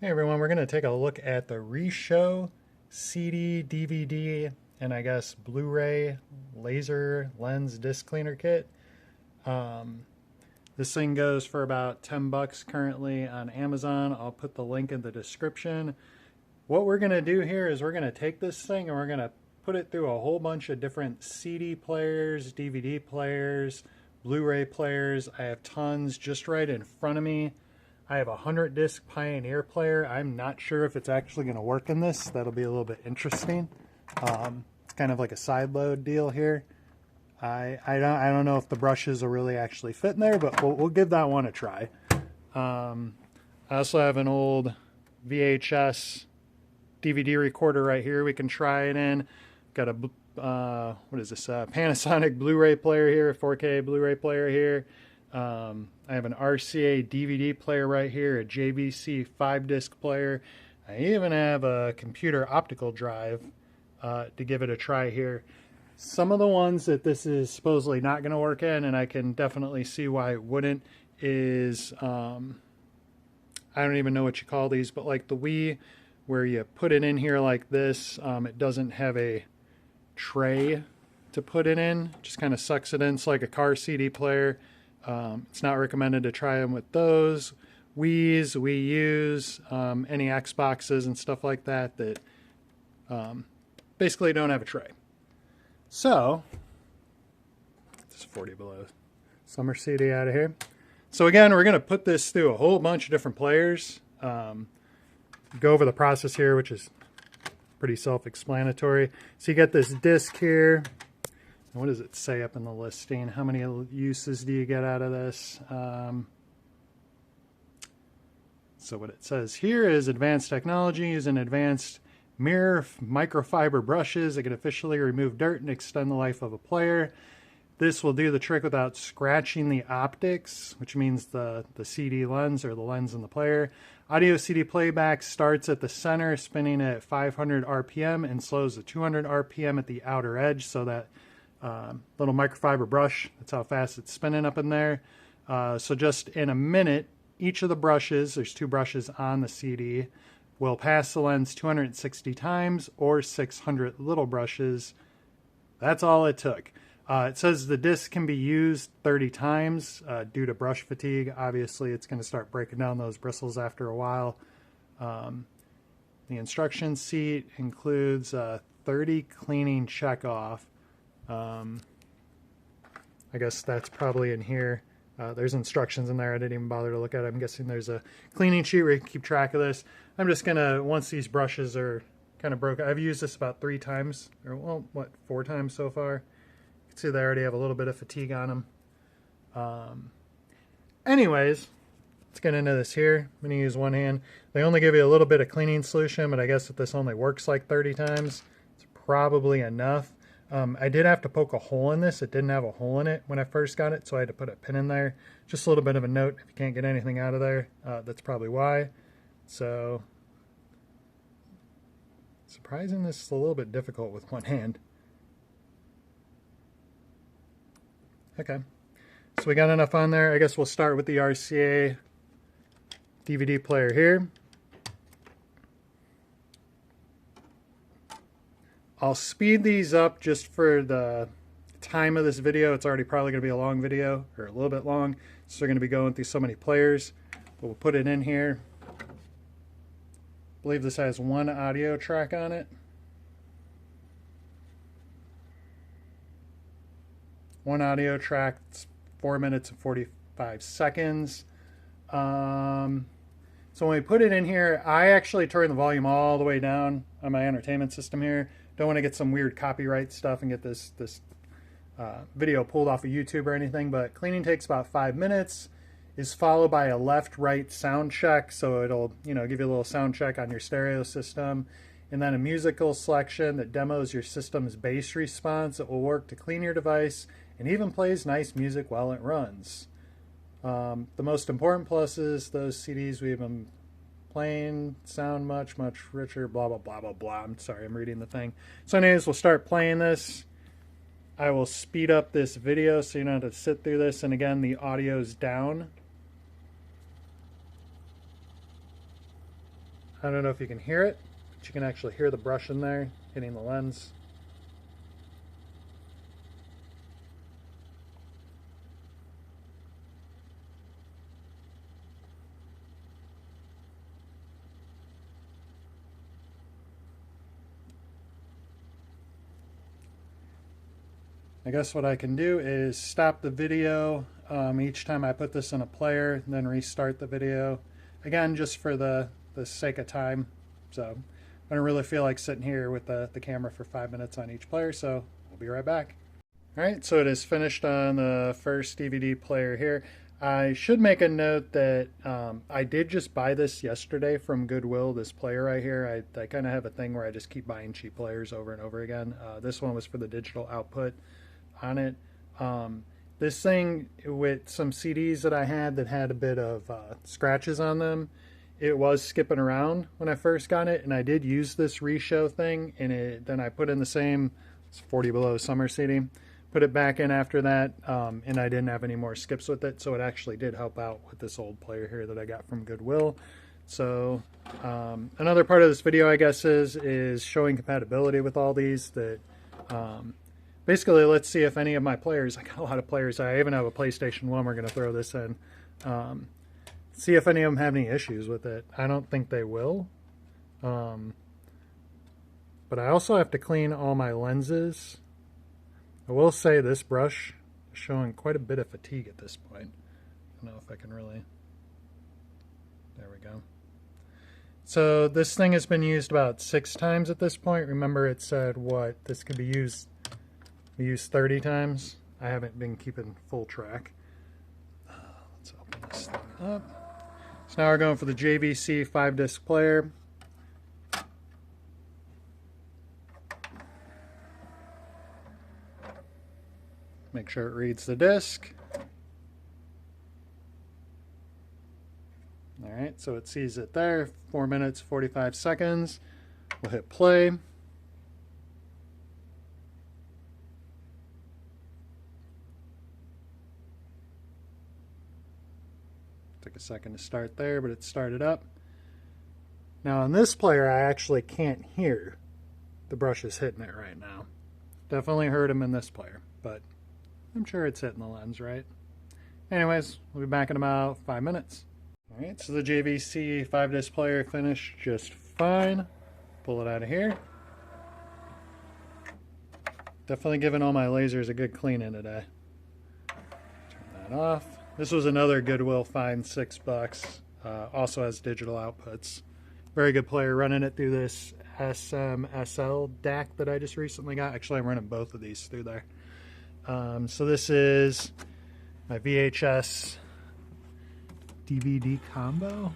Hey everyone, we're going to take a look at the Reshow CD, DVD, and I guess Blu-ray laser lens disc cleaner kit. Um, this thing goes for about 10 bucks currently on Amazon. I'll put the link in the description. What we're going to do here is we're going to take this thing and we're going to put it through a whole bunch of different CD players, DVD players, Blu-ray players. I have tons just right in front of me. I have a 100 disc Pioneer player. I'm not sure if it's actually going to work in this. That'll be a little bit interesting. It's kind of like a side load deal here. I don't know if the brushes will really actually fit in there, but we'll give that one a try. I also have an old VHS DVD recorder right here. We can try it in. Got a what is this? Panasonic Blu-ray player here, a 4K Blu-ray player here. I have an RCA DVD player right here, a JVC 5-disc player. I even have a computer optical drive to give it a try here. Some of the ones that this is supposedly not going to work in, and I can definitely see why it wouldn't, is I don't even know what you call these, but like the Wii, where you put it in here like this, it doesn't have a tray to put it in. Just kind of sucks it in. It's like a car CD player. It's not recommended to try them with those. Wii's, Wii U's, any Xboxes and stuff like that that basically don't have a tray. So, this is 40 below. Summer CD out of here. So again, we're going to put this through a whole bunch of different players. Go over the process here, which is pretty self-explanatory. So you get this disc here. What does it say up in the listing? How many uses do you get out of this? So what it says here is advanced technologies and advanced mirror microfiber brushes that can efficiently remove dirt and extend the life of a player. This will do the trick without scratching the optics, which means the CD lens or the lens in the player. Audio CD playback starts at the center, spinning at 500 RPM and slows to 200 RPM at the outer edge, so that little microfiber brush, that's how fast it's spinning up in there. So just in a minute, each of the brushes, there's 2 brushes on the CD, will pass the lens 260 times or 600 little brushes. That's all it took. It says the disc can be used 30 times due to brush fatigue. Obviously, it's going to start breaking down those bristles after a while. The instruction sheet includes 30 cleaning checkoff. I guess that's probably in here. There's instructions in there. I didn't even bother to look at it. I'm guessing there's a cleaning sheet where you can keep track of this. I'm just going to, once these brushes are kind of broken, I've used this about 3 times, or well, what, 4 times so far. You can see they already have a little bit of fatigue on them. Anyways, let's get into this here. I'm going to use one hand. They only give you a little bit of cleaning solution, but I guess if this only works like 30 times, it's probably enough. I did have to poke a hole in this. It didn't have a hole in it when I first got it, so I had to put a pin in there. Just a little bit of a note, if you can't get anything out of there, that's probably why. So, surprising this is a little bit difficult with one hand. Okay, so we got enough on there. I guess we'll start with the RCA DVD player here. I'll speed these up just for the time of this video. It's already probably going to be a long video, or a little bit long, so we're going to be going through so many players. But we'll put it in here. I believe this has 1 audio track on it. 1 audio track, it's 4 minutes and 45 seconds. So when we put it in here, I actually turn the volume all the way down on my entertainment system here. Don't want to get some weird copyright stuff and get this video pulled off of YouTube or anything, but cleaning takes about 5 minutes, is followed by a left-right sound check, so it'll give you a little sound check on your stereo system, and then a musical selection that demos your system's bass response. It will work to clean your device and even plays nice music while it runs. The most important plus is those CDs we've been playing sound much richer, blah blah blah blah blah. I'm sorry, I'm reading the thing. So anyways, we'll start playing this. I will speed up this video so you don't have to sit through this, and again, the audio's down. I don't know if you can hear it, but you can actually hear the brush in there hitting the lens. I guess what I can do is stop the video each time I put this in a player, then restart the video. Again, just for the sake of time. So I don't really feel like sitting here with the camera for 5 minutes on each player, so we'll be right back. Alright, so it is finished on the first DVD player here. I should make a note that I did just buy this yesterday from Goodwill, this player right here. I kind of have a thing where I just keep buying cheap players over and over again. This one was for the digital output on it. This thing, with some CDs that I had that had a bit of scratches on them, it was skipping around when I first got it, and I did use this Reshow thing, and then I put in the same 40 below summer CD, put it back in after that, and I didn't have any more skips with it, so it actually did help out with this old player here that I got from Goodwill. So another part of this video, I guess, is showing compatibility with all these. That basically, let's see if any of my players, I got a lot of players, I even have a PlayStation 1 we're going to throw this in, see if any of them have any issues with it. I don't think they will. But I also have to clean all my lenses. I will say this brush is showing quite a bit of fatigue at this point. I don't know if I can really... There we go. So this thing has been used about 6 times at this point. Remember, it said what? This could be used... We used 30 times. I haven't been keeping full track. Let's open this thing up. So now we're going for the JVC 5-disc player. Make sure it reads the disc. Alright, so it sees it there. 4 minutes, 45 seconds. We'll hit play. Took a second to start there, but it started up. Now on this player, I actually can't hear the brushes hitting it right now. Definitely heard them in this player, but I'm sure it's hitting the lens, right? Anyways, we'll be back in about 5 minutes. Alright, so the JVC 5-disc player finished just fine. Pull it out of here. Definitely giving all my lasers a good cleaning today. Turn that off. This was another Goodwill find, $6. Also has digital outputs. Very good player, running it through this SMSL DAC that I just recently got. Actually, I'm running both of these through there. So this is my VHS DVD combo.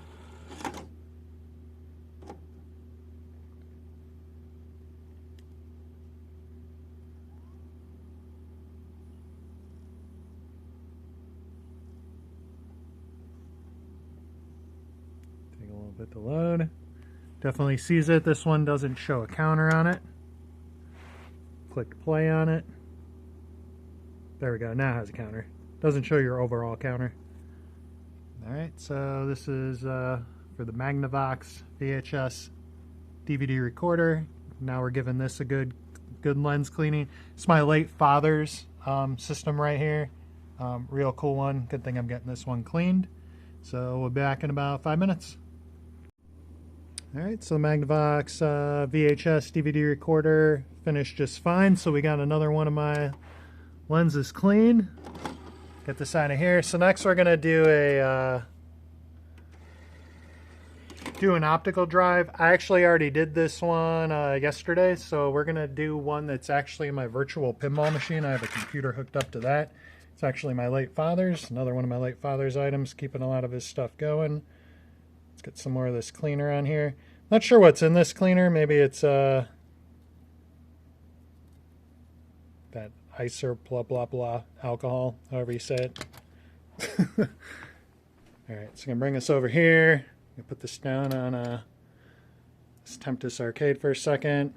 Take a little bit to load. Definitely sees it. This one doesn't show a counter on it. Click play on it. There we go. Now it has a counter. Doesn't show your overall counter. Alright, so this is for the Magnavox VHS DVD recorder. Now we're giving this a good lens cleaning. It's my late father's system right here. Real cool one. Good thing I'm getting this one cleaned. So we'll be back in about 5 minutes. Alright, so the Magnavox VHS DVD recorder finished just fine. So we got another one of my lenses clean. Get this out of here. So next we're gonna do an optical drive. I actually already did this one yesterday, so we're gonna do one that's actually my virtual pinball machine. I have a computer hooked up to that. It's actually my late father's, another one of my late father's items, keeping a lot of his stuff going. Let's get some more of this cleaner on here. Not sure what's in this cleaner. Maybe it's that icer blah blah blah alcohol, however you say it. Alright, so I'm gonna bring this over here. I'm gonna put this down on this Tempest arcade for a second.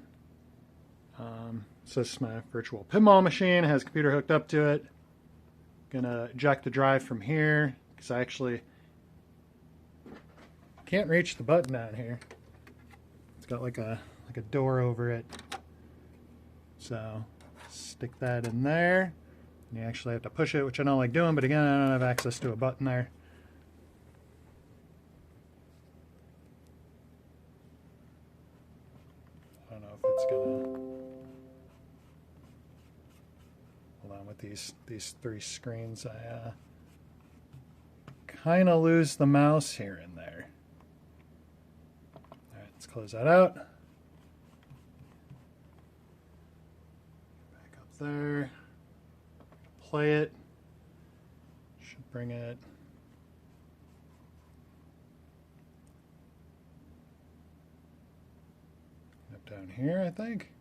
So this is my virtual pinball machine. It has a computer hooked up to it. Gonna eject the drive from here because I actually can't reach the button down here. got like a door over it. So stick that in there. You actually have to push it, which I don't like doing, but again, I don't have access to a button there. I don't know if it's gonna... Hold on, with these three screens, I kind of lose the mouse here and there. All right, let's close that out. Back up there. Play it. Should bring it. Up down here, I think.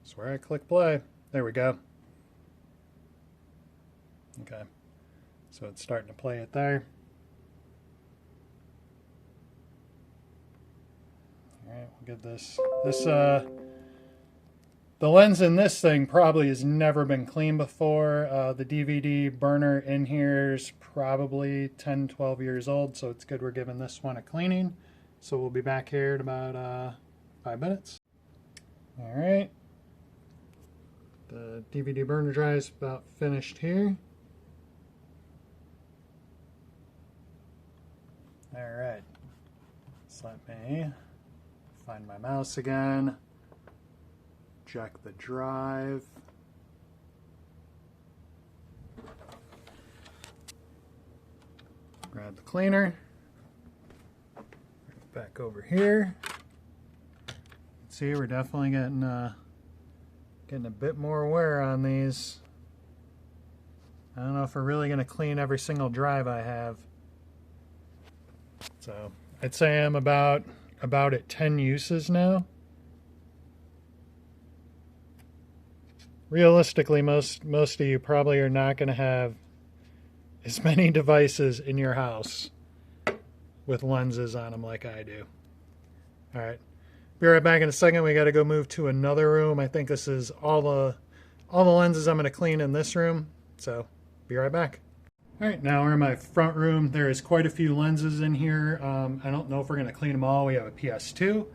That's where I click play. There we go. Okay. So it's starting to play it there. All right, we'll get this. The lens in this thing probably has never been cleaned before. The DVD burner in here is probably 10, 12 years old, so it's good we're giving this one a cleaning. So we'll be back here in about 5 minutes. All right. The DVD burner dry is about finished here. All right. So let me find my mouse again. Check the drive. Grab the cleaner. Back over here. See, we're definitely getting a bit more wear on these. I don't know if we're really going to clean every single drive I have. So I'd say I'm about at 10 uses now. Realistically, most of you probably are not going to have as many devices in your house with lenses on them like I do. All right, be right back in a second. We got to go move to another room. I think this is all the lenses I'm going to clean in this room. So be right back. All right, now we're in my front room. There is quite a few lenses in here. I don't know if we're going to clean them all. We have a PS2.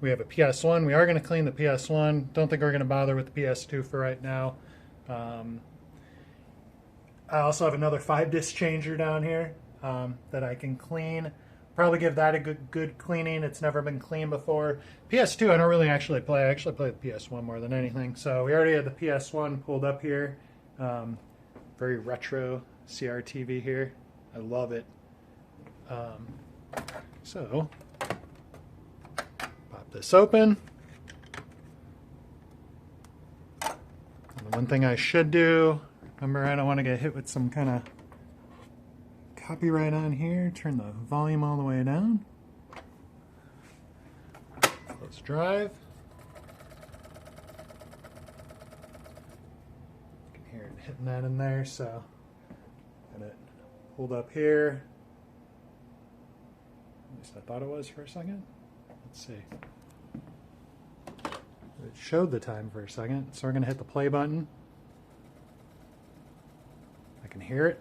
We have a PS1. We are going to clean the PS1. Don't think we're going to bother with the PS2 for right now. I also have another 5-disc changer down here that I can clean. Probably give that a good cleaning. It's never been cleaned before. PS2 I don't really actually play. I actually play the PS1 more than anything. So we already had the PS1 pulled up here. Very retro CRTV here. I love it. So pop this open. And the one thing I should do, remember, I don't want to get hit with some kind of copyright on here. Turn the volume all the way down. Close drive. You can hear it hitting that in there, so got it pulled up here. At least I thought it was for a second. Let's see. It showed the time for a second, so we're going to hit the play button. I can hear it.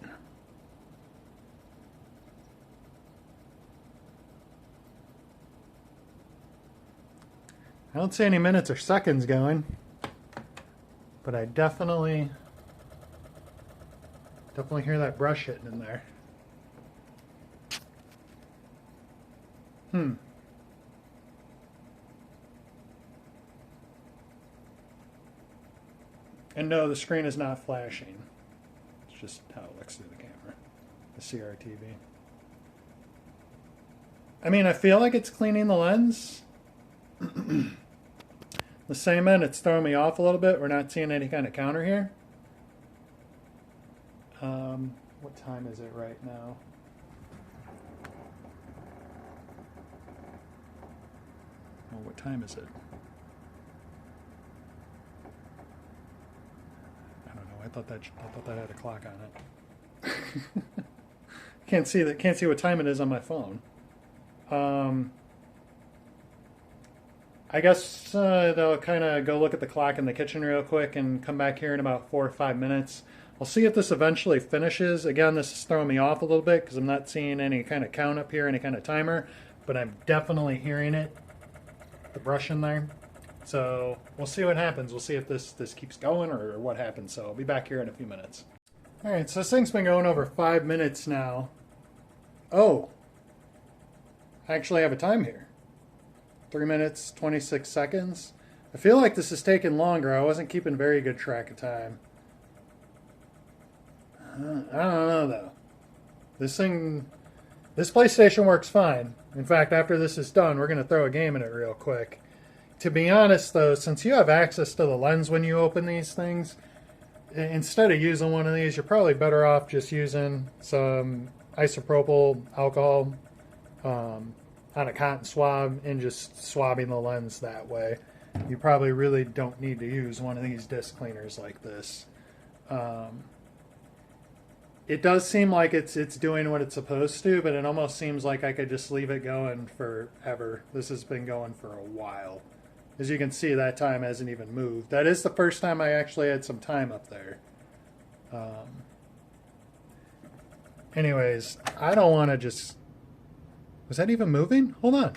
I don't see any minutes or seconds going, but I definitely hear that brush hitting in there. And no, the screen is not flashing. It's just how it looks through the camera, the CRTV. I mean, I feel like it's cleaning the lens. The same end, it's throwing me off a little bit. We're not seeing any kind of counter here. What time is it right now? Oh, what time is it? I don't know. I thought that had a clock on it. Can't see that. Can't see what time it is on my phone. I guess they'll kind of go look at the clock in the kitchen real quick and come back here in about 4 or 5 minutes. I'll see if this eventually finishes. Again, this is throwing me off a little bit because I'm not seeing any kind of count up here, any kind of timer, but I'm definitely hearing it, the brush in there. So we'll see what happens. We'll see if this keeps going or what happens. So I'll be back here in a few minutes. All right, so this thing's been going over 5 minutes now. Oh, I actually have a time here. 3 minutes, 26 seconds. I feel like this is taking longer. I wasn't keeping very good track of time. I don't know though. This PlayStation works fine. In fact, after this is done, we're going to throw a game in it real quick. To be honest though, since you have access to the lens when you open these things, instead of using one of these, you're probably better off just using some isopropyl alcohol on a cotton swab and just swabbing the lens that way. You probably really don't need to use one of these disc cleaners like this. It does seem like it's doing what it's supposed to, but it almost seems like I could just leave it going forever. This has been going for a while. As you can see, that time hasn't even moved. That is the first time I actually had some time up there. Anyways, I don't want to just... Was that even moving? Hold on.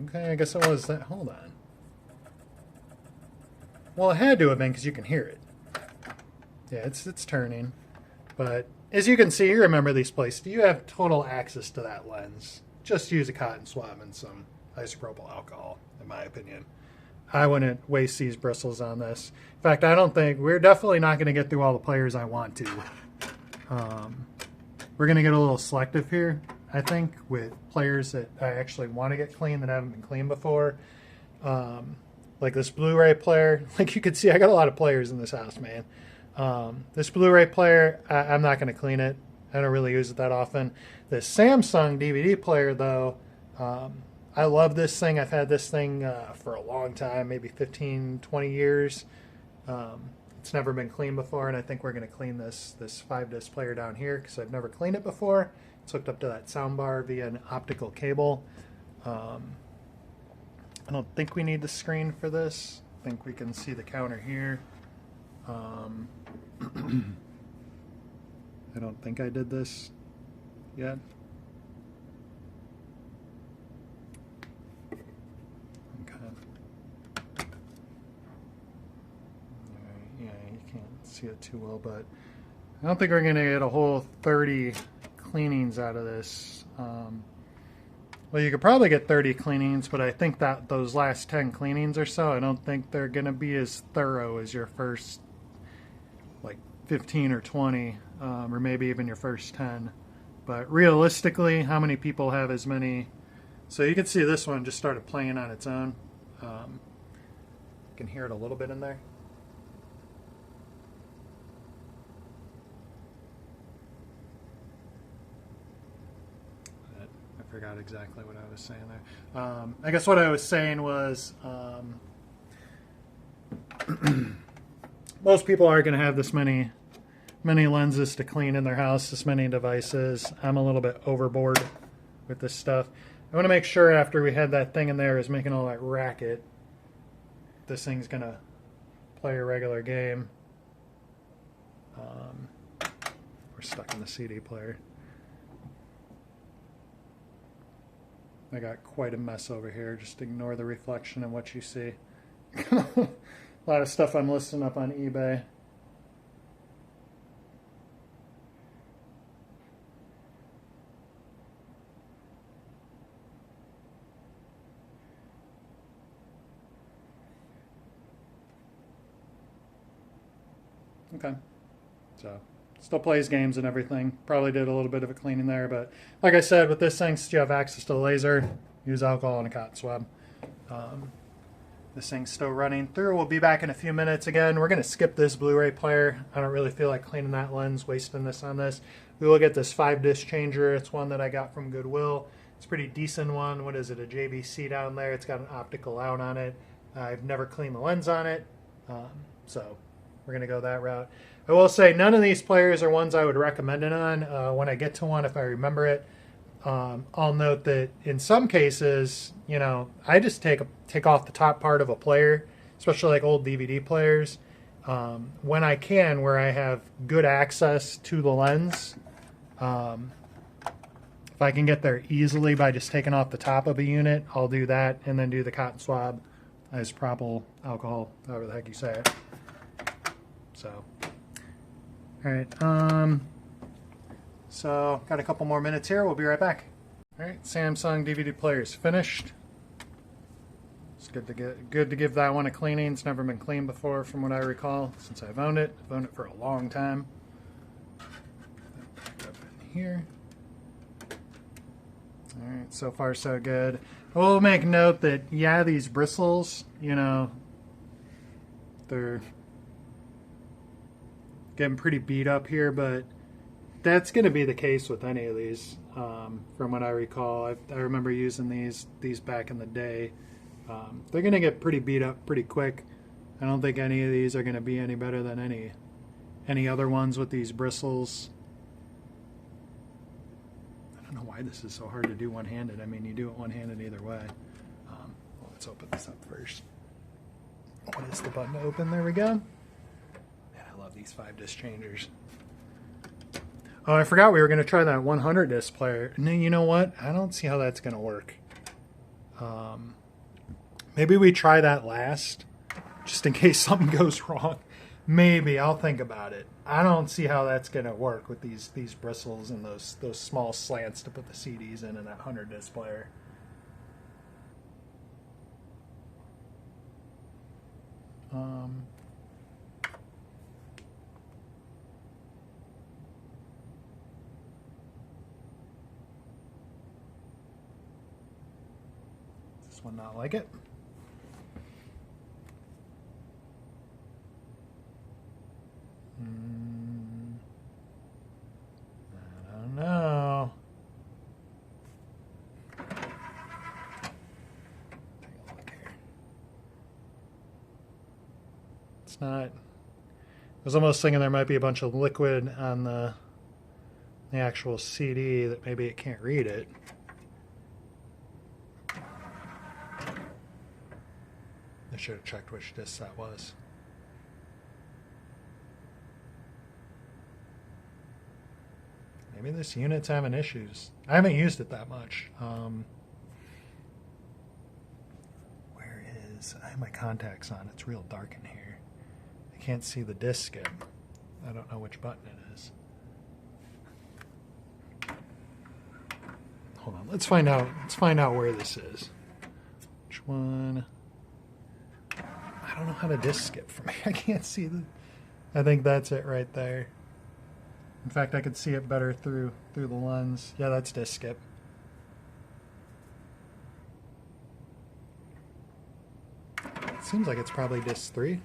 Okay, I guess it was that. Hold on. Well, it had to have been because you can hear it. Yeah, it's turning. But as you can see, you remember these places. You have total access to that lens. Just use a cotton swab and some isopropyl alcohol, in my opinion. I wouldn't waste these bristles on this. In fact, I don't think... We're definitely not going to get through all the players I want to. We're going to get a little selective here, I think, with players that I actually want to get clean that haven't been clean before. Like this Blu-ray player. Like you can see, I got a lot of players in this house, man. This Blu-ray player, I'm not going to clean it. I don't really use it that often. This Samsung DVD player, though, I love this thing. I've had this thing for a long time, maybe 15, 20 years. It's never been cleaned before, and I think we're going to clean this 5-disc player down here because I've never cleaned it before. It's hooked up to that soundbar via an optical cable. I don't think we need the screen for this. I think we can see the counter here. I don't think I did this yet. Okay. Yeah, you can't see it too well, but I don't think we're going to get a whole 30 cleanings out of this. Well, you could probably get 30 cleanings, but I think that those last 10 cleanings or so, I don't think they're going to be as thorough as your first, like, 15 or 20, or maybe even your first 10. But realistically, how many people have as many? So you can see this one just started playing on its own. You can hear it a little bit in there. I forgot exactly what I was saying there. I guess what I was saying was most people are going to have this many lenses to clean in their house, this many devices. I'm a little bit overboard with this stuff. I want to make sure after we had that thing in there is making all that racket, this thing's going to play a regular game. We're stuck in the CD player. I got quite a mess over here. Just ignore the reflection and what you see. A lot of stuff I'm listing up on eBay. Okay. So, still plays games and everything. Probably did a little bit of a cleaning there, but like I said, with this thing, since you have access to the laser, use alcohol and a cotton swab. This thing's still running through. We'll be back in a few minutes again. We're going to skip this Blu-ray player. I don't really feel like cleaning that lens, wasting this on this. We will get this 5-disc changer. It's one that I got from Goodwill. It's a pretty decent one. What is it, a JVC down there? It's got an optical out on it. I've never cleaned the lens on it, so we're going to go that route. I will say none of these players are ones I would recommend it on. When I get to one, if I remember it, I'll note that in some cases, you know, I just take off the top part of a player, especially like old DVD players, when I can, where I have good access to the lens. If I can get there easily by just taking off the top of a unit, I'll do that and then do the cotton swab isopropyl alcohol, however the heck you say it. So, all right. So got a couple more minutes here. We'll be right back. All right, Samsung DVD player is finished. It's good to give that one a cleaning. It's never been cleaned before, from what I recall, since I've owned it. I've owned it for a long time. Back up in here. All right, so far so good. I will make note that, yeah, these bristles, you know, they're getting pretty beat up here, but that's going to be the case with any of these, from what I recall. I remember using these back in the day. They're going to get pretty beat up pretty quick. I don't think any of these are going to be any better than any other ones with these bristles. I don't know why this is so hard to do one-handed. I mean, you do it one-handed either way. Well, let's open this up first. What is the button to open? There we go. Man, I love these 5-disc changers. Oh, I forgot we were going to try that 100-disc player. No, you know what? I don't see how that's going to work. Maybe we try that last, just in case something goes wrong. Maybe. I'll think about it. I don't see how that's going to work with these bristles and those small slants to put the CDs in that 100-disc player. This one not like it. I don't know. Take a look here. It's not. I was almost thinking there might be a bunch of liquid on the actual CD that maybe it can't read it. I should have checked which disc that was. Maybe this unit's having issues. I haven't used it that much. Where is... I have my contacts on. It's real dark in here. I can't see the disc skip. I don't know which button it is. Hold on. Let's find out. Let's find out where this is. Which one? I don't know how to disc skip for me. I can't see the... I think that's it right there. In fact, I could see it better through the lens. Yeah, that's disc skip. It seems like it's probably disc 3.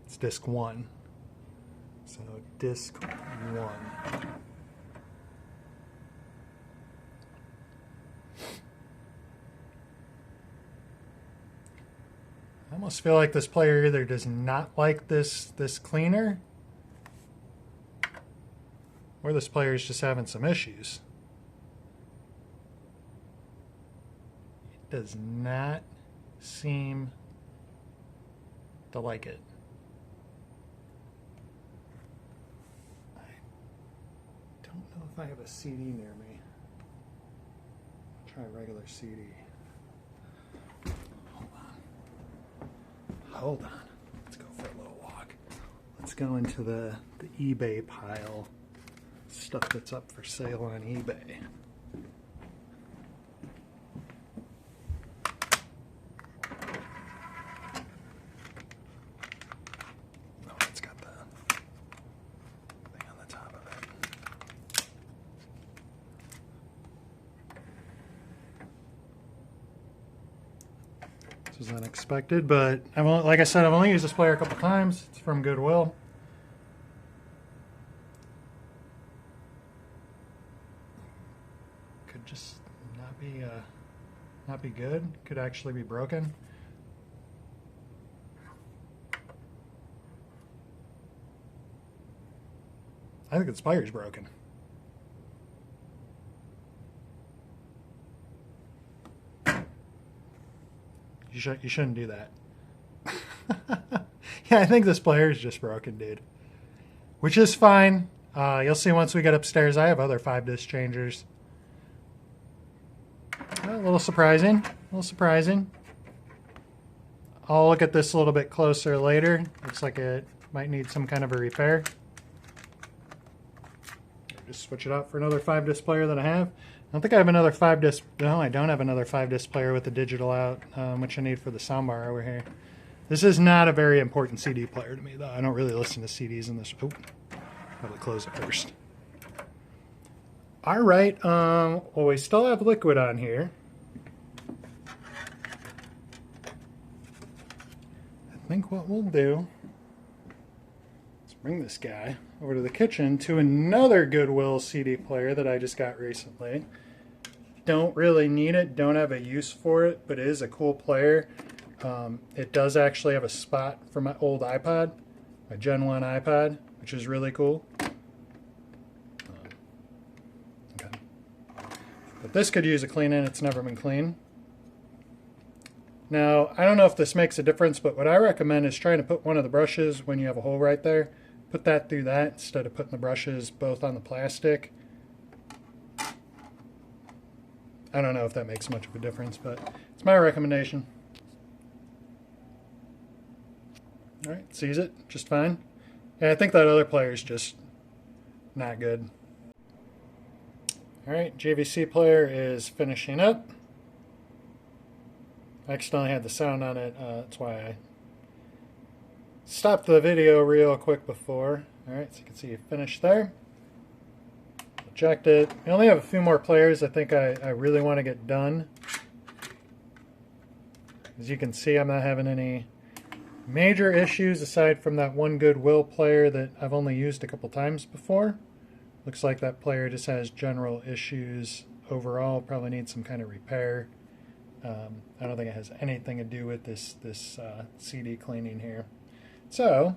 It's disc 1. So disc 1. I almost feel like this player either does not like this cleaner, or this player is just having some issues. It does not seem to like it. I don't know if I have a CD near me. I'll try a regular CD. Hold on. Let's go for a little walk. Let's go into the eBay pile. Stuff that's up for sale on eBay. Oh, it's got the thing on the top of it. This was unexpected, but like I said, I've only used this player a couple times. It's from Goodwill. Could just not be good. Could actually be broken. I think the spiral's broken. You shouldn't do that. Yeah, I think this player is just broken, dude. Which is fine. You'll see once we get upstairs. I have other 5-disc changers. A little surprising. A little surprising. I'll look at this a little bit closer later. Looks like it might need some kind of a repair. Just switch it out for another 5-disc player that I have. I don't think I have another 5-disc. No, I don't have another 5-disc player with the digital out, which I need for the soundbar over here. This is not a very important CD player to me, though. I don't really listen to CDs in this. Oh, probably close it first. All right. Well, we still have liquid on here. I think what we'll do is bring this guy over to the kitchen to another Goodwill CD player that I just got recently. Don't really need it, don't have a use for it, but it is a cool player. It does actually have a spot for my old iPod, my Gen 1 iPod, which is really cool. Okay. But this could use a clean-in, it's never been cleaned. Now, I don't know if this makes a difference, but what I recommend is trying to put one of the brushes when you have a hole right there. Put that through that instead of putting the brushes both on the plastic. I don't know if that makes much of a difference, but it's my recommendation. All right, sees it just fine. Yeah, I think that other player is just not good. All right, JVC player is finishing up. I accidentally had the sound on it. That's why I stopped the video real quick before. All right, so you can see it finished there. Eject it. I only have a few more players I think I really want to get done. As you can see, I'm not having any major issues aside from that one Goodwill player that I've only used a couple times before. Looks like that player just has general issues overall. Probably needs some kind of repair. I don't think it has anything to do with this CD cleaning here. So,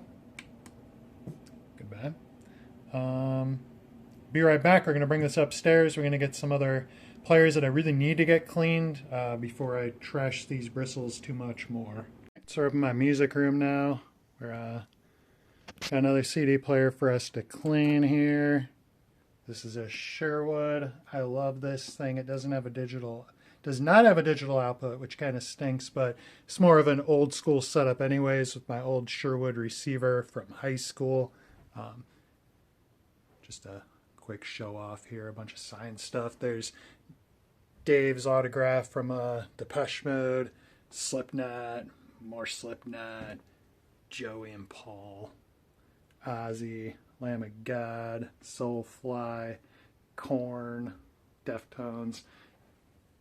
goodbye. Be right back. We're going to bring this upstairs. We're going to get some other players that I really need to get cleaned before I trash these bristles too much more. So we're up in my music room now. We're got another CD player for us to clean here. This is a Sherwood. I love this thing. It does not have a digital output, which kind of stinks, but it's more of an old school setup anyways with my old Sherwood receiver from high school. Just a quick show off here, a bunch of signed stuff. There's Dave's autograph from Depeche Mode, Slipknot, more Slipknot, Joey and Paul, Ozzy, Lamb of God, Soulfly, Korn, Deftones,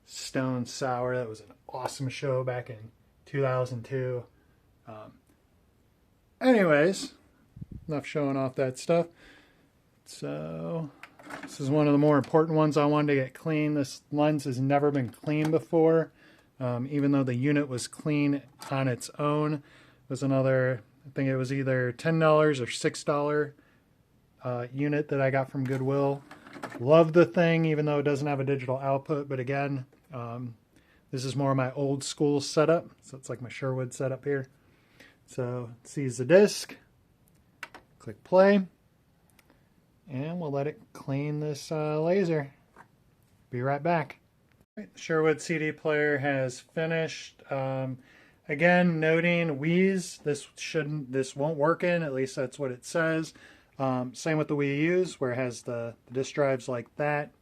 Stone Sour. That was an awesome show back in 2002. Anyways, enough showing off that stuff. So this is one of the more important ones I wanted to get clean. This lens has never been cleaned before. Even though the unit was clean on its own. It was another, I think it was either $10 or $6 unit that I got from Goodwill. Love the thing, even though it doesn't have a digital output. But again, this is more my old school setup. So it's like my Sherwood setup here. So it sees the disc. Click play. And we'll let it clean this laser. Be right back. The Sherwood CD player has finished. Again, noting Wii's, this won't work in, at least that's what it says. Same with the Wii U's, where it has the disk drives like that.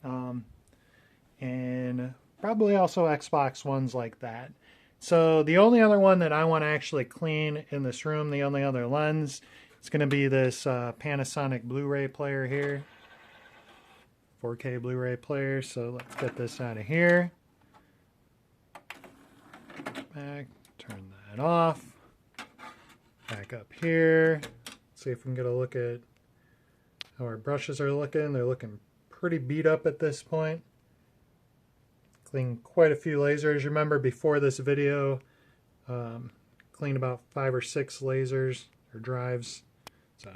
And probably also Xbox ones like that. So the only other one that I want to actually clean in this room, the only other lens, it's going to be this Panasonic Blu-ray player here. 4K Blu-ray player. So let's get this out of here. Back, turn that off. Back up here. See if we can get a look at how our brushes are looking. They're looking pretty beat up at this point. Cleaned quite a few lasers. Remember before this video, cleaned about 5 or 6 lasers or drives. So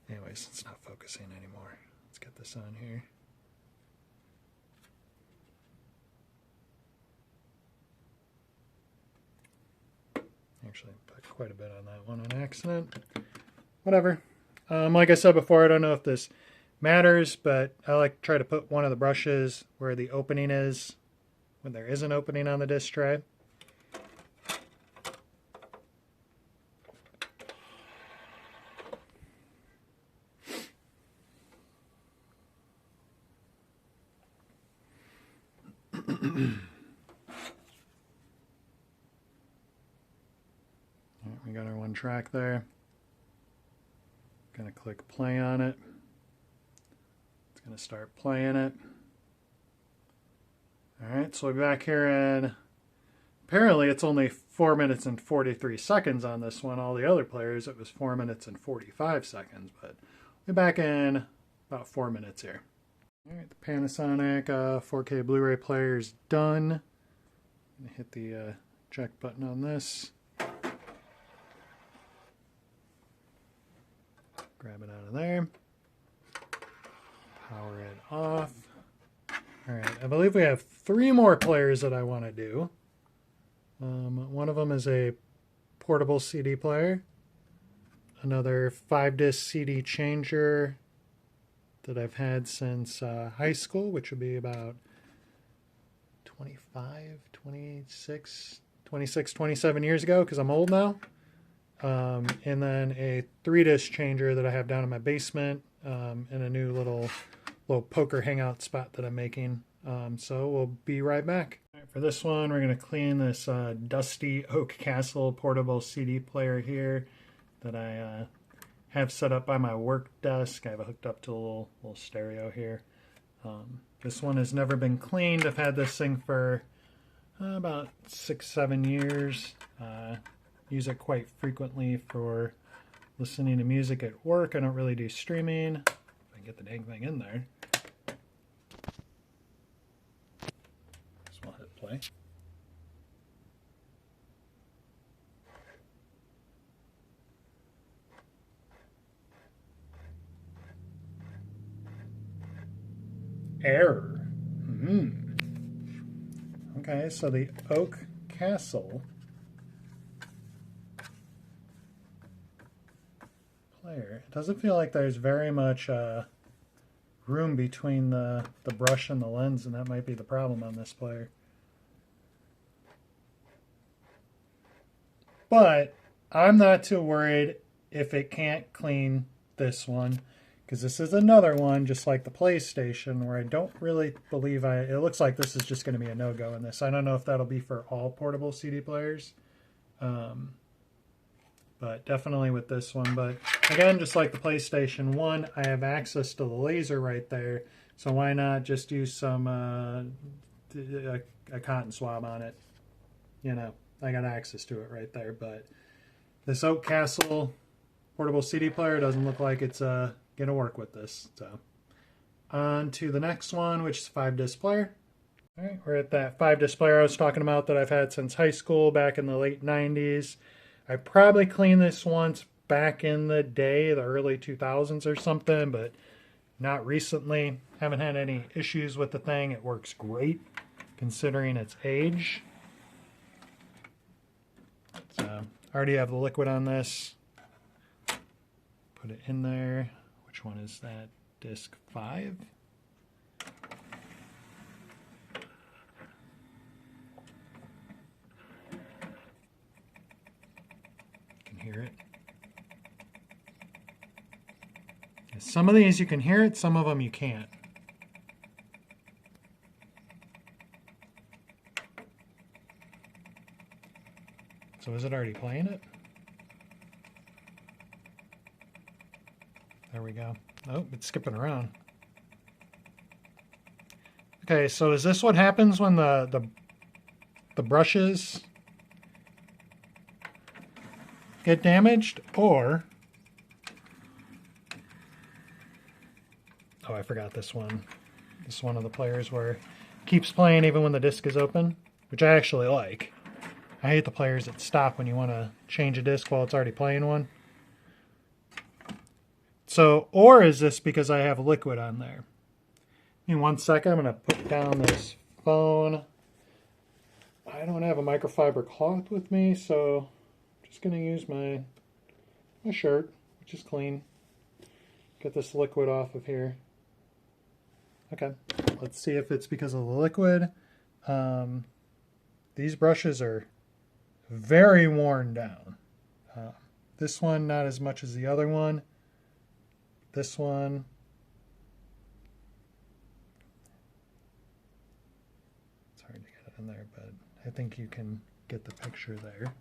Anyways, it's not focusing anymore. Let's get this on here. Actually, put quite a bit on that one on accident. Whatever. Like I said before, I don't know if this matters, but I like to try to put one of the brushes where the opening is when there is an opening on the disc tray. We got our one track there. Gonna click play on it. It's gonna start playing it. Alright, so we'll be back here and apparently it's only 4 minutes and 43 seconds on this one. All the other players it was 4 minutes and 45 seconds, but we'll be back in about 4 minutes here. Alright, the Panasonic 4K Blu-ray player is done. I'm gonna hit the check button on this. Grab it out of there. Power it off. Alright, I believe we have 3 more players that I want to do. One of them is a portable CD player. Another 5-disc CD changer that I've had since high school, which would be about 26, 27 years ago, because I'm old now. And then a 3-disc changer that I have down in my basement, and a new little poker hangout spot that I'm making. So we'll be right back. All right, for this one, we're going to clean this dusty Oak Castle portable CD player here that I have set up by my work desk. I have it hooked up to a little stereo here. This one has never been cleaned. I've had this thing for about 6-7 years. Use it quite frequently for listening to music at work. I don't really do streaming. If I can get the dang thing in there. Just want to hit play. Error. Okay, so the Oak Castle player. It doesn't feel like there's very much room between the brush and the lens, and that might be the problem on this player. But I'm not too worried if it can't clean this one, because this is another one, just like the PlayStation, where I don't really believe it looks like this is just going to be a no-go in this. I don't know if that'll be for all portable CD players. But definitely with this one. But again, just like the PlayStation 1, I have access to the laser right there. So why not just use some a cotton swab on it? You know, I got access to it right there. But this Oak Castle portable CD player doesn't look like it's going to work with this. So on to the next one, which is a 5-disc player. All right, we're at that 5-disc player I was talking about that I've had since high school back in the late 90s. I probably cleaned this once back in the day, the early 2000s or something, but not recently. Haven't had any issues with the thing. It works great considering its age. So I already have the liquid on this. Put it in there. Which one is that? Disc 5? Hear it. Some of these you can hear it, some of them you can't. So is it already playing it? There we go. Oh, it's skipping around. Okay, so is this what happens when the brushes get damaged? Or, oh, I forgot this one. This is one of the players where it keeps playing even when the disc is open, which I actually like. I hate the players that stop when you want to change a disc while it's already playing one. So, or is this because I have liquid on there? In 1 second, I'm going to put down this phone. I don't have a microfiber cloth with me, so I'm just going to use my shirt, which is clean. Get this liquid off of here. Okay, let's see if it's because of the liquid. These brushes are very worn down. This one, not as much as the other one. This one, it's hard to get it in there, but I think you can get the picture there.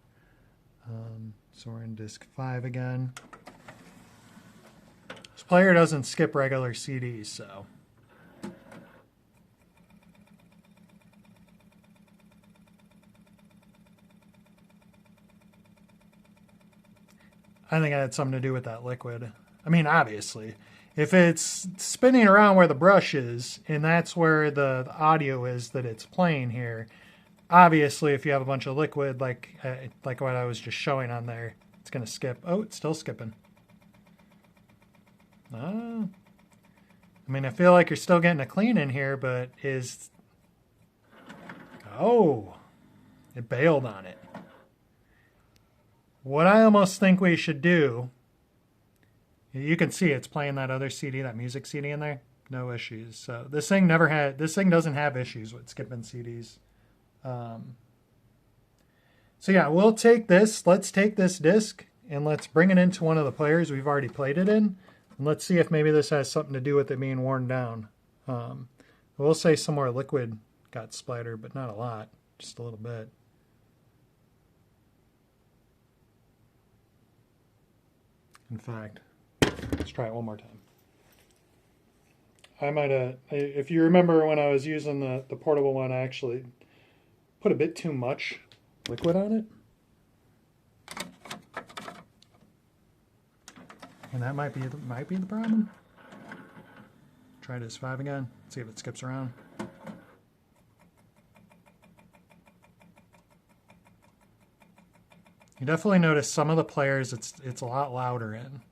So we're in disc 5 again. This player doesn't skip regular CDs, so. I think it had something to do with that liquid. I mean, obviously, if it's spinning around where the brush is, and that's where the audio is that it's playing here, obviously, if you have a bunch of liquid, like what I was just showing on there, it's going to skip. Oh, it's still skipping. I mean, I feel like you're still getting a clean in here, but is... Oh, it bailed on it. What I almost think we should do, you can see it's playing that other CD, that music CD in there. No issues. So this thing doesn't have issues with skipping CDs. So yeah, we'll take this. Let's take this disc and let's bring it into one of the players we've already played it in. And let's see if maybe this has something to do with it being worn down. We'll say some more liquid got splattered, but not a lot, just a little bit. In fact, let's try it one more time. I might have, if you remember when I was using the portable one, I actually put a bit too much liquid on it. And that might be the problem. Try this 5 again, see if it skips around. You definitely notice some of the players it's a lot louder in.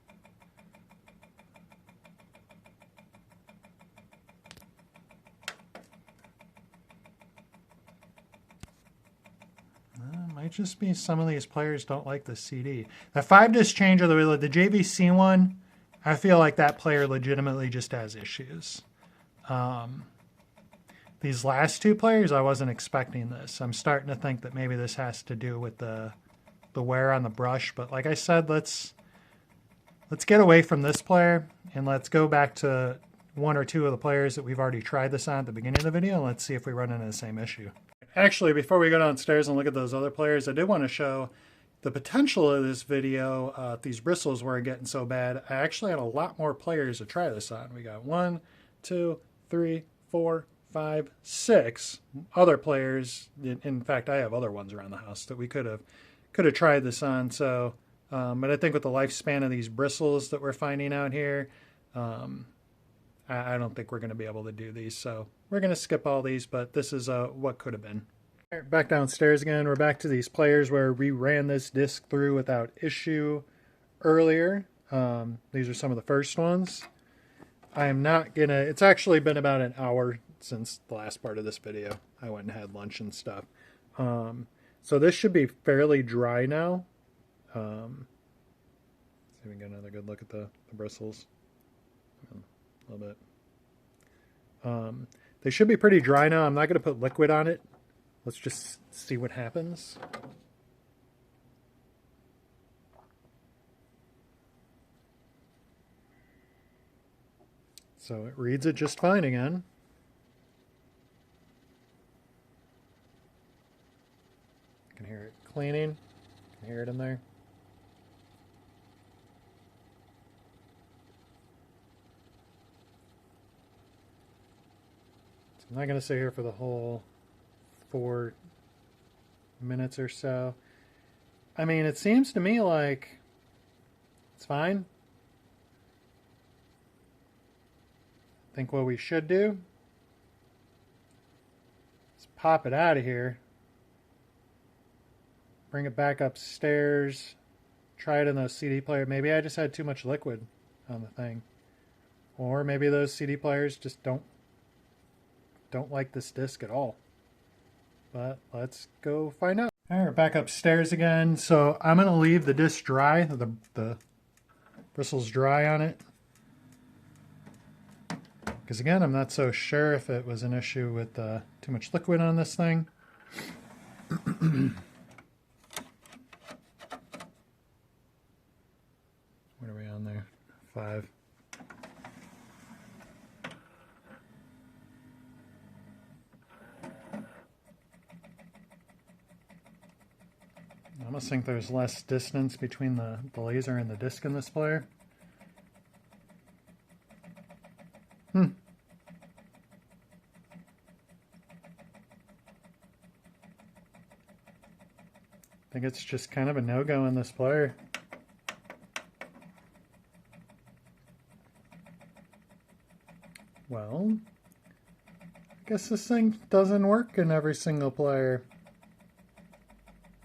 Might just be some of these players don't like the CD. The 5-disc changer, the JVC one, I feel like that player legitimately just has issues. These last 2 players, I wasn't expecting this. I'm starting to think that maybe this has to do with the wear on the brush. But like I said, let's get away from this player and let's go back to 1 or 2 of the players that we've already tried this on at the beginning of the video, and let's see if we run into the same issue. Actually, before we go downstairs and look at those other players, I did want to show the potential of this video. If these bristles weren't getting so bad, I actually had a lot more players to try this on. We got 1, 2, 3, 4, 5, 6 other players. In fact, I have other ones around the house that we could have tried this on. So, but I think with the lifespan of these bristles that we're finding out here, I don't think we're going to be able to do these. So we're going to skip all these, but this is what could have been. Back downstairs again. We're back to these players where we ran this disc through without issue earlier. These are some of the first ones. I am not going to... It's actually been about an hour since the last part of this video. I went and had lunch and stuff. So this should be fairly dry now. See if we can get another good look at the bristles. A little bit. They should be pretty dry now. I'm not going to put liquid on it. Let's just see what happens. So it reads it just fine again. You can hear it cleaning. You can hear it in there. So I'm not going to sit here for the whole 4 minutes or so. I mean, it seems to me like it's fine. I think what we should do is pop it out of here, bring it back upstairs, try it in the CD player. Maybe I just had too much liquid. on the thing. Or maybe those CD players just don't like this disc at all. But let's go find out. All right, back upstairs again. So I'm going to leave the disc dry, the bristles dry on it. Because again, I'm not so sure if it was an issue with too much liquid on this thing. What are we on there? 5. I almost think there's less distance between the laser and the disc in this player. I think it's just kind of a no-go in this player. Well, I guess this thing doesn't work in every single player.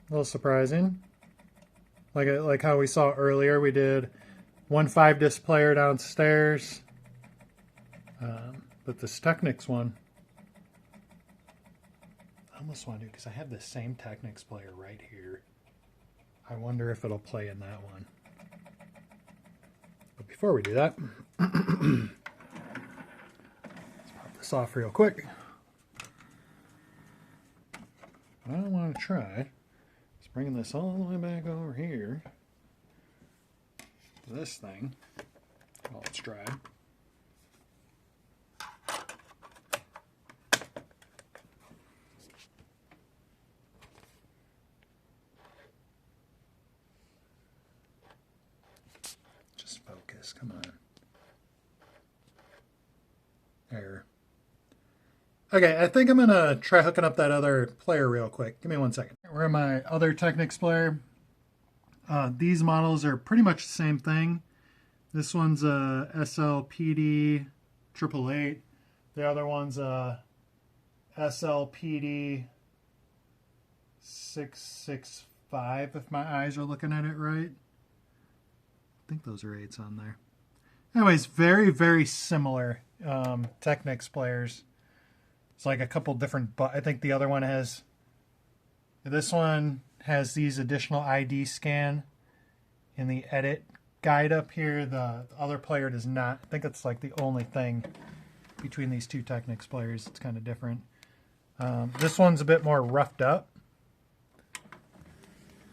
A little surprising. Like how we saw earlier, we did one 5-disc player downstairs. But this Technics one, I almost want to do, because I have the same Technics player right here. I wonder if it'll play in that one. But before we do that, let's pop this off real quick. What I want to try is bringing this all the way back over here to this thing while it's dry. Focus, come on. There. Okay, I think I'm gonna try hooking up that other player real quick. Give me 1 second. We're in my other Technics player. These models are pretty much the same thing. This one's a SLPD 888. The other one's a SLPD 665, if my eyes are looking at it right. I think those are 8s on there. Anyways, very, very similar Technics players. It's like a couple different, but I think the other one has, this one has these additional ID scan in the edit guide up here. The other player does not. I think it's like the only thing between these two Technics players. It's kind of different. This one's a bit more roughed up,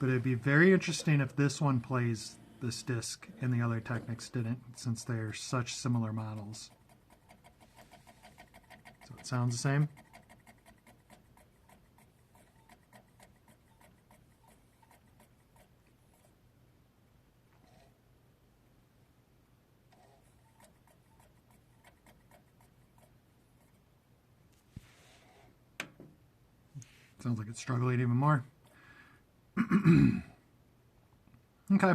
but it'd be very interesting if this one plays this disc and the other Technics didn't, since they're such similar models. So it sounds the same. Sounds like it's struggling even more. Okay.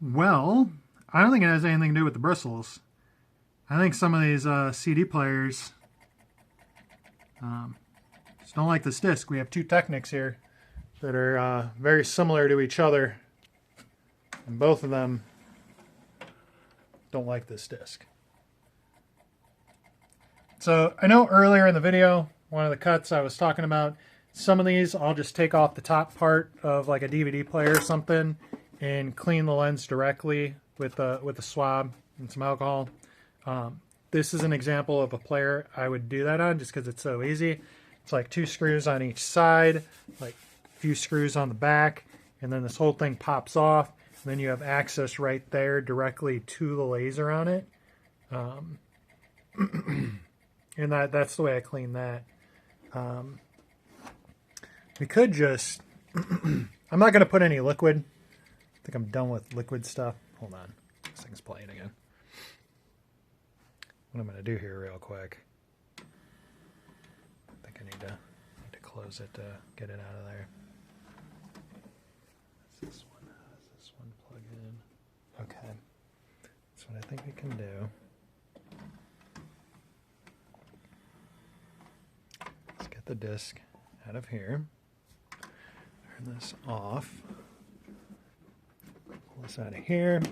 Well, I don't think it has anything to do with the bristles. I think some of these CD players just don't like this disc. We have two Technics here that are very similar to each other, and both of them don't like this disc. So I know earlier in the video, one of the cuts I was talking about, some of these I'll just take off the top part of like a DVD player or something and clean the lens directly with a swab and some alcohol. This is an example of a player I would do that on just because it's so easy. It's like 2 screws on each side, like a few screws on the back, and then this whole thing pops off. And then you have access right there directly to the laser on it. And that's the way I clean that. We could just, I'm not going to put any liquid. I think I'm done with liquid stuff. Hold on, this thing's playing again. What I'm going to do here real quick, I think I need to close it to get it out of there. Does this one plug in? Okay, that's what I think we can do. Let's get the disc out of here. Turn this off. Pull this out of here.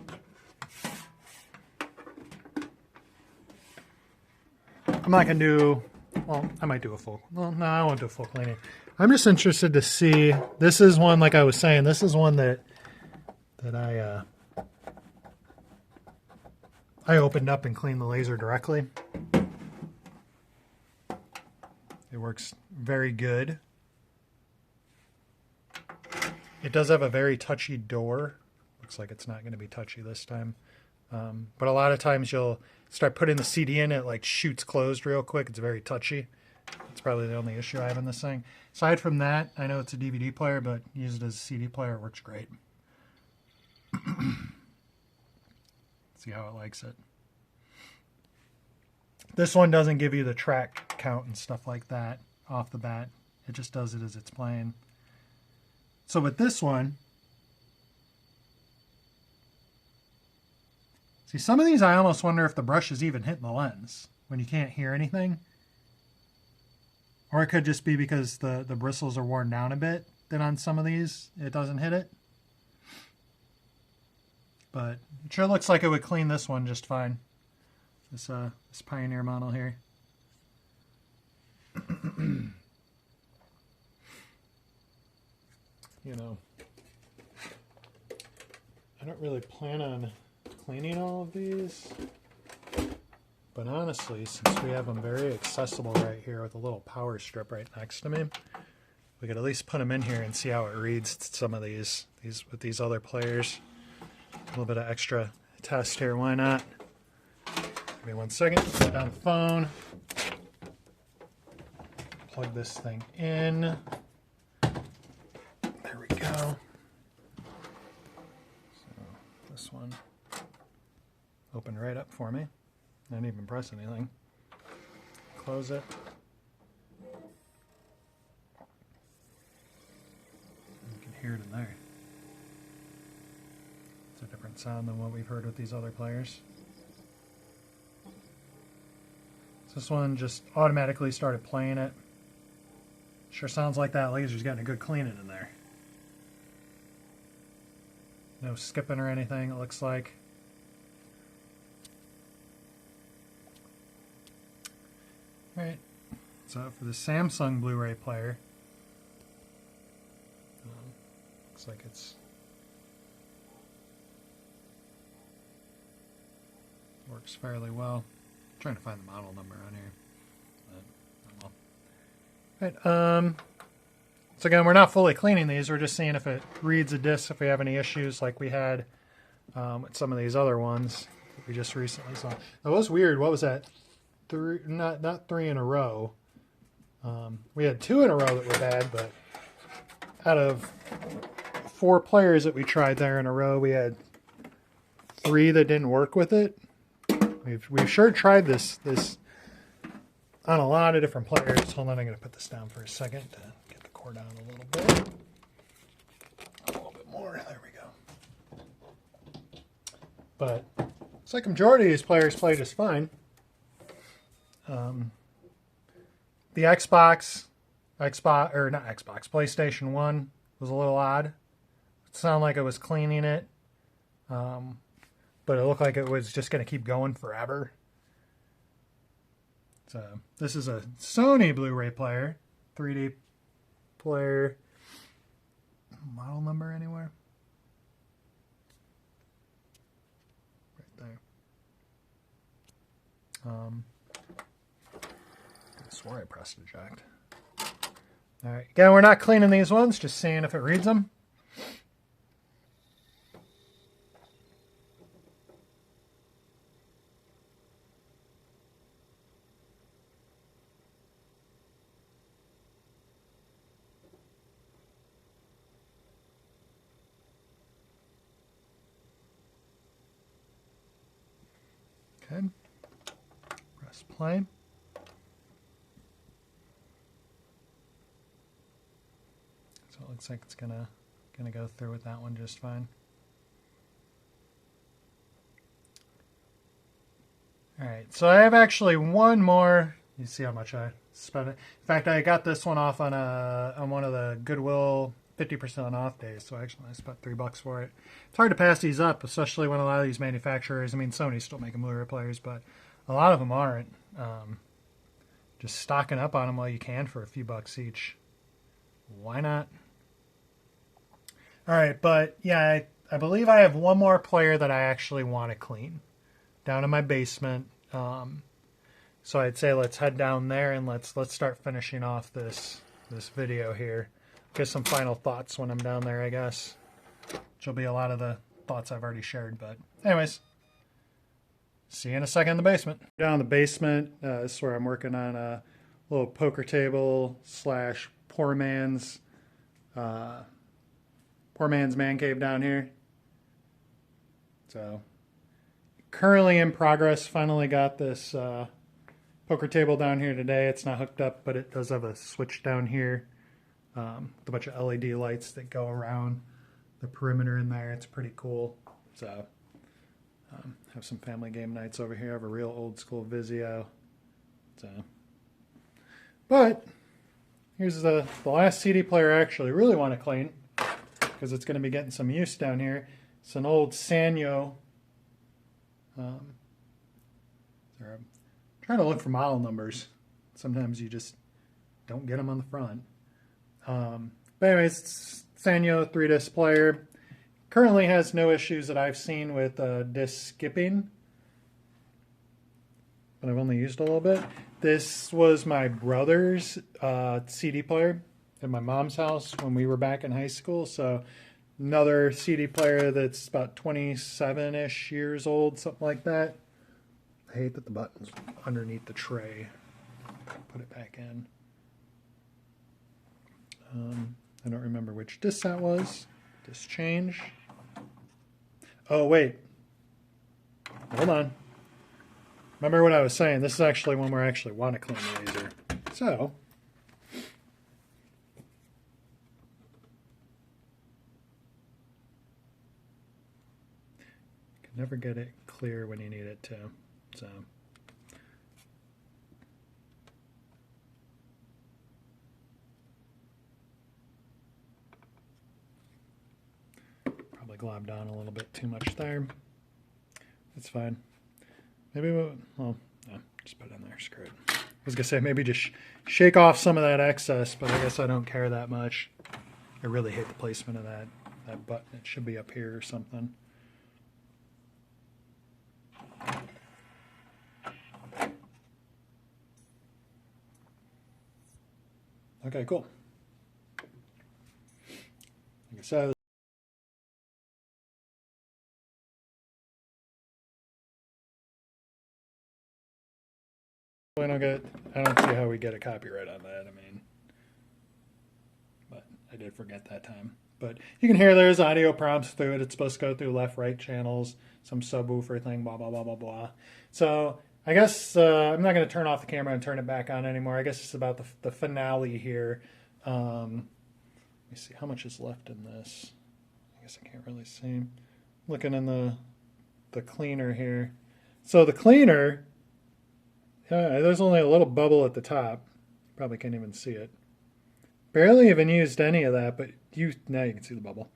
I'm not going to do, well, I might do a full, well, no, I won't do a full cleaning. I'm just interested to see, this is one, like I was saying, this is one that I opened up and cleaned the laser directly. It works very good. It does have a very touchy door. Looks like it's not going to be touchy this time. But a lot of times you'll start putting the CD in, it like shoots closed real quick. It's very touchy. It's probably the only issue I have in this thing. Aside from that, I know it's a DVD player, but use it as a CD player, it works great. See how it likes it. This one doesn't give you the track count and stuff like that off the bat. It just does it as it's playing. So with this one, see, some of these I almost wonder if the brush is even hitting the lens when you can't hear anything. Or it could just be because the bristles are worn down a bit, that on some of these it doesn't hit it. But it sure looks like it would clean this one just fine. This Pioneer model here. You know, I don't really plan on cleaning all of these, but honestly, since we have them very accessible right here with a little power strip right next to me, we could at least put them in here and see how it reads some of these with these other players. A little bit of extra test here, why not? Give me 1 second, put down the phone, plug this thing in. There we go. So this one opened right up for me. I didn't even press anything. Close it. You can hear it in there. It's a different sound than what we've heard with these other players. So this one just automatically started playing it. Sure sounds like that laser's getting a good cleaning in there. No skipping or anything, it looks like. Alright, so for the Samsung Blu-ray player, looks like it's works fairly well. I'm trying to find the model number on here. But, oh well. Right, so again, we're not fully cleaning these. We're just seeing if it reads a disc, if we have any issues like we had with some of these other ones that we just recently saw. That was weird. What was that? Not three in a row. We had 2 in a row that were bad, but out of 4 players that we tried there in a row, we had 3 that didn't work with it. We've sure tried this on a lot of different players. Hold on, I'm going to put this down for a second to get the cord down a little bit. A little bit more. There we go. But it's like a majority of these players play just fine. The PlayStation 1 was a little odd. It sounded like it was cleaning it, but it looked like it was just going to keep going forever. So this is a Sony Blu-ray player, 3D player. Model number anywhere? Right there. I swore I pressed eject. All right, again, we're not cleaning these ones, just seeing if it reads them. Okay, press play. So it looks like it's gonna go through with that one just fine. All right, so I have actually one more. You see how much I spent it. In fact, I got this one off on one of the Goodwill 50% off days, so actually I spent $3 for it. It's hard to pass these up, especially when a lot of these manufacturers, I mean, Sony's still making Blu-ray players, but a lot of them aren't. just stocking up on them while you can for a few bucks each. Why not? All right, but yeah, I believe I have one more player that I actually want to clean down in my basement. So I'd say let's head down there and let's start finishing off this video here. Get some final thoughts when I'm down there, I guess. Which will be a lot of the thoughts I've already shared. But anyways, see you in a second in the basement. Down in the basement, this is where I'm working on a little poker table / poor man's man cave down here. So currently in progress. Finally got this poker table down here today. It's not hooked up, but it does have a switch down here with a bunch of LED lights that go around the perimeter in there. It's pretty cool. So have some family game nights over here. I have a real old school Vizio. So, but here's the last CD player I actually really want to clean because it's going to be getting some use down here. It's an old Sanyo. I'm trying to look for model numbers. Sometimes you just don't get them on the front. But anyways, it's Sanyo 3-disc player. Currently has no issues that I've seen with disc skipping. But I've only used a little bit. This was my brother's CD player at my mom's house when we were back in high school. So another CD player that's about 27-ish years old, something like that. I hate that the button's underneath the tray. Put it back in. I don't remember which disc that was. Disc change. Oh, wait. Hold on. Remember what I was saying. This is actually one where I actually want to clean the laser. So, you can never get it clear when you need it to. So, probably globbed on a little bit too much there. That's fine. Maybe well, no, just put it in there. Screw it. I was gonna say maybe just shake off some of that excess, but I guess I don't care that much. I really hate the placement of that button. It should be up here or something. Okay, cool. Like I said, I don't see how we get a copyright on that. I mean, but I did forget that time. But you can hear there's audio prompts through it. It's supposed to go through left, right channels, some subwoofer thing, blah, blah, blah, blah, blah. So I guess I'm not going to turn off the camera and turn it back on anymore. I guess it's about the finale here. Let me see how much is left in this. I guess I can't really see. Looking in the cleaner here. So the cleaner, there's only a little bubble at the top. Probably can't even see it. Barely even used any of that, but now you can see the bubble.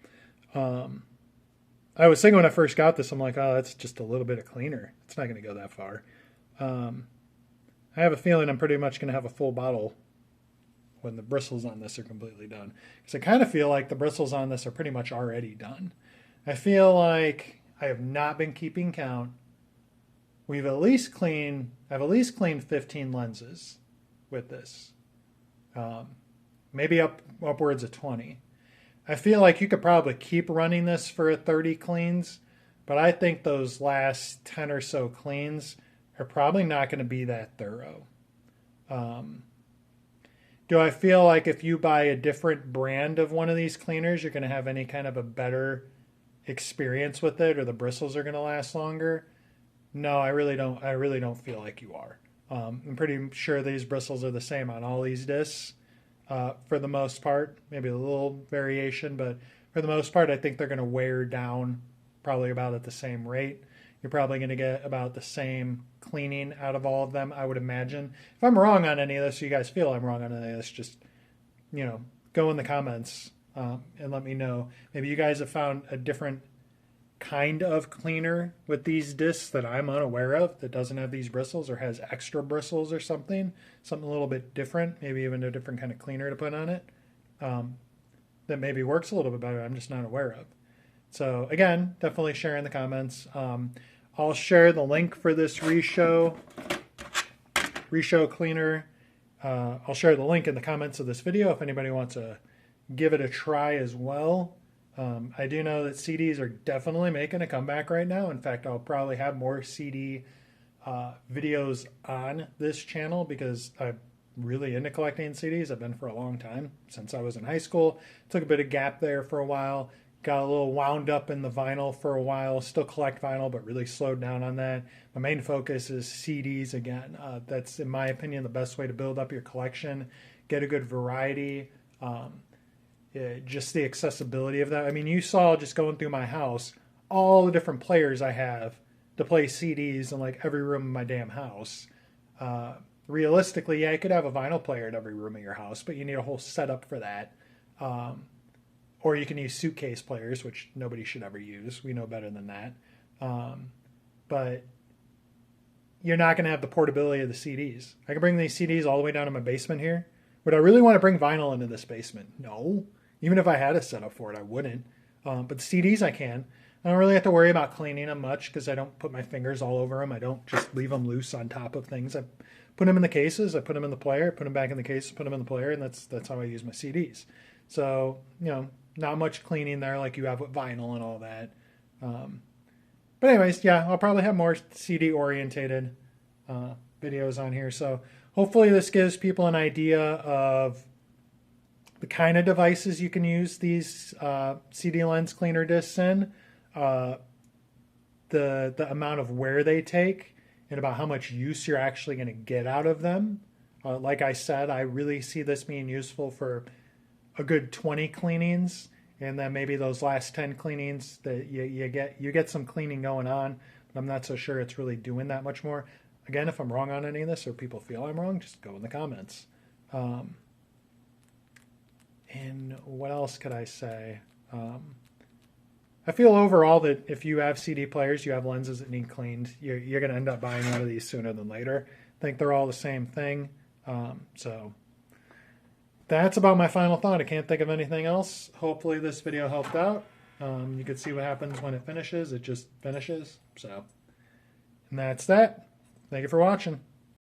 I was thinking when I first got this, I'm like, oh, that's just a little bit of cleaner. It's not going to go that far. I have a feeling I'm pretty much going to have a full bottle when the bristles on this are completely done. Because I kind of feel like the bristles on this are pretty much already done. I feel like I have not been keeping count. I've at least cleaned 15 lenses with this. Maybe upwards of 20. I feel like you could probably keep running this for 30 cleans, but I think those last 10 or so cleans are probably not going to be that thorough. Do I feel like if you buy a different brand of one of these cleaners, you're going to have any kind of a better experience with it, or the bristles are going to last longer? No, I really don't. I really don't feel like you are. I'm pretty sure these bristles are the same on all these discs for the most part. Maybe a little variation, but for the most part, I think they're going to wear down probably about at the same rate. You're probably going to get about the same cleaning out of all of them, I would imagine. If I'm wrong on any of this, you guys feel I'm wrong on any of this, just, go in the comments and let me know. Maybe you guys have found a different kind of cleaner with these discs that I'm unaware of that doesn't have these bristles or has extra bristles or something a little bit different, maybe even a different kind of cleaner to put on it, that maybe works a little bit better, I'm just not aware of. So again, definitely share in the comments. I'll share the link for this Reshow cleaner. I'll share the link in the comments of this video if anybody wants to give it a try as well. I do know that CDs are definitely making a comeback right now. In fact, I'll probably have more CD videos on this channel because I'm really into collecting CDs. I've been for a long time, since I was in high school. Took a bit of gap there for a while. Got a little wound up in the vinyl for a while. Still collect vinyl, but really slowed down on that. My main focus is CDs again. That's, in my opinion, the best way to build up your collection. Get a good variety. Just the accessibility of that. I mean, you saw just going through my house, all the different players I have to play CDs in like every room in my damn house. Realistically, yeah, you could have a vinyl player in every room of your house, but you need a whole setup for that. Or you can use suitcase players, which nobody should ever use. We know better than that. But you're not going to have the portability of the CDs. I can bring these CDs all the way down to my basement here. Would I really want to bring vinyl into this basement? No. Even if I had a setup for it, I wouldn't. But the CDs I can. I don't really have to worry about cleaning them much because I don't put my fingers all over them. I don't just leave them loose on top of things. I put them in the cases. I put them in the player. Put them back in the case. Put them in the player, and that's how I use my CDs. So, you know, not much cleaning there like you have with vinyl and all that. But anyways, yeah, I'll probably have more CD-orientated videos on here. So hopefully this gives people an idea of the kind of devices you can use these CD lens cleaner discs in, the amount of wear they take, and about how much use you're actually going to get out of them. Like I said, I really see this being useful for a good 20 cleanings, and then maybe those last 10 cleanings that you get some cleaning going on, but I'm not so sure it's really doing that much more. Again, if I'm wrong on any of this or people feel I'm wrong, just go in the comments. And what else could I say? I feel overall that if you have CD players, you have lenses that need cleaned, you're going to end up buying one of these sooner than later. I think they're all the same thing. So that's about my final thought. I can't think of anything else. Hopefully this video helped out. You can see what happens when it finishes. It just finishes. So, and that's that. Thank you for watching.